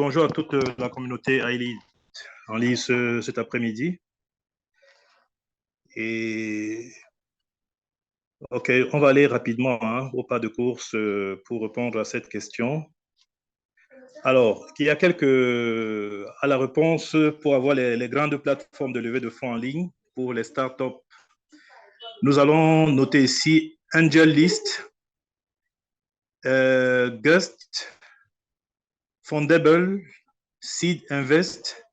bonjour à toute la communauté iLead en ligne cet après-midi. Et OK, on va aller rapidement au pas de course pour répondre à cette question. Alors, il y a à la réponse pour avoir les grandes plateformes de levée de fonds en ligne pour les startups. Nous allons noter ici AngelList, Gust, Fundable, Seed Invest.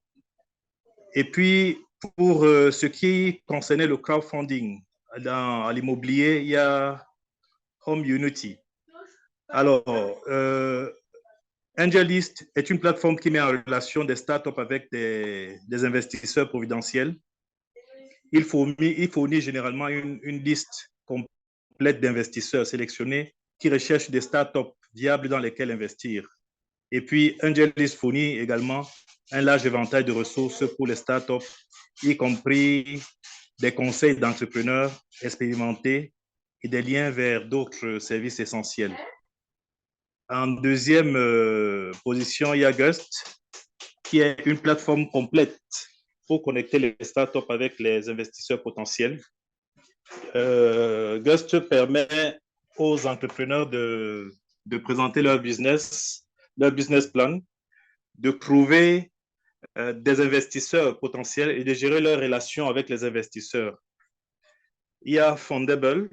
Et puis, pour ce qui concernait le crowdfunding à l'immobilier, il y a Home Unity. Alors, AngelList est une plateforme qui met en relation des startups avec des investisseurs providentiels. Il fournit généralement une liste complète d'investisseurs sélectionnés qui recherchent des startups viables dans lesquelles investir. Et puis, AngelList fournit également un large éventail de ressources pour les startups, y compris des conseils d'entrepreneurs expérimentés et des liens vers d'autres services essentiels. En deuxième position, il y a Gust, qui est une plateforme complète pour connecter les startups avec les investisseurs potentiels. Gust permet aux entrepreneurs de présenter leur business plan, de trouver des investisseurs potentiels et de gérer leurs relations avec les investisseurs. Il y a Fundable.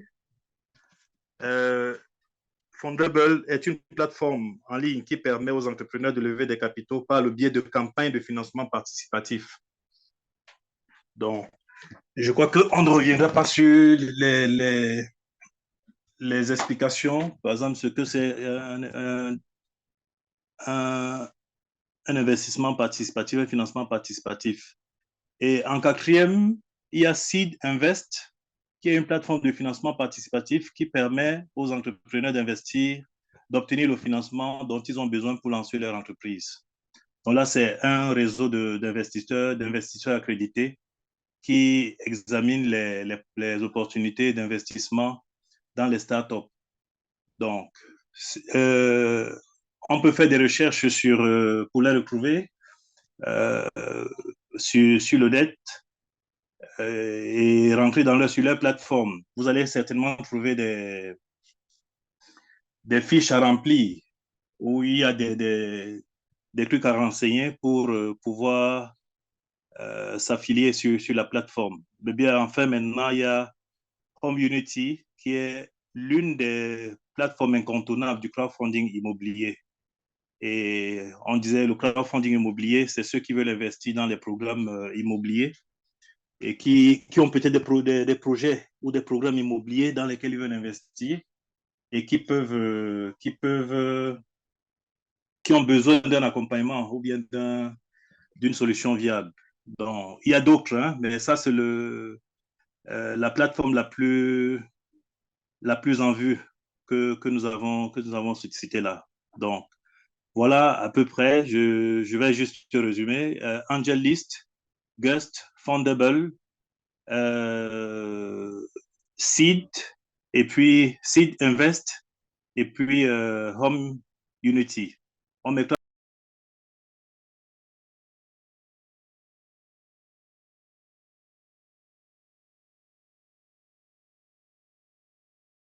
Fundable est une plateforme en ligne qui permet aux entrepreneurs de lever des capitaux par le biais de campagnes de financement participatif. Donc, je crois qu'on ne reviendra pas sur les explications, par exemple, ce que c'est un investissement participatif, un financement participatif. Et en quatrième, il y a Seed Invest, qui est une plateforme de financement participatif qui permet aux entrepreneurs d'investir, d'obtenir le financement dont ils ont besoin pour lancer leur entreprise. Donc là, c'est un réseau d'investisseurs accrédités qui examine les opportunités d'investissement dans les startups. Donc, on peut faire des recherches pour les retrouver sur le net et rentrer sur leur plateforme. Vous allez certainement trouver des fiches à remplir où il y a des trucs à renseigner pour pouvoir s'affilier sur la plateforme. Mais bien, enfin, maintenant, il y a Home Unity qui est l'une des plateformes incontournables du crowdfunding immobilier. Et on disait le crowdfunding immobilier, c'est ceux qui veulent investir dans les programmes immobiliers et qui ont peut-être des projets ou des programmes immobiliers dans lesquels ils veulent investir et qui ont besoin d'un accompagnement ou bien d'une solution viable. Donc, il y a d'autres, mais ça, c'est la plateforme la plus en vue que nous avons citée là. Donc, voilà à peu près, je vais juste te résumer. AngelList, Gust, Fundable, Seed, et puis Seed Invest, et puis Home Unity. On mettra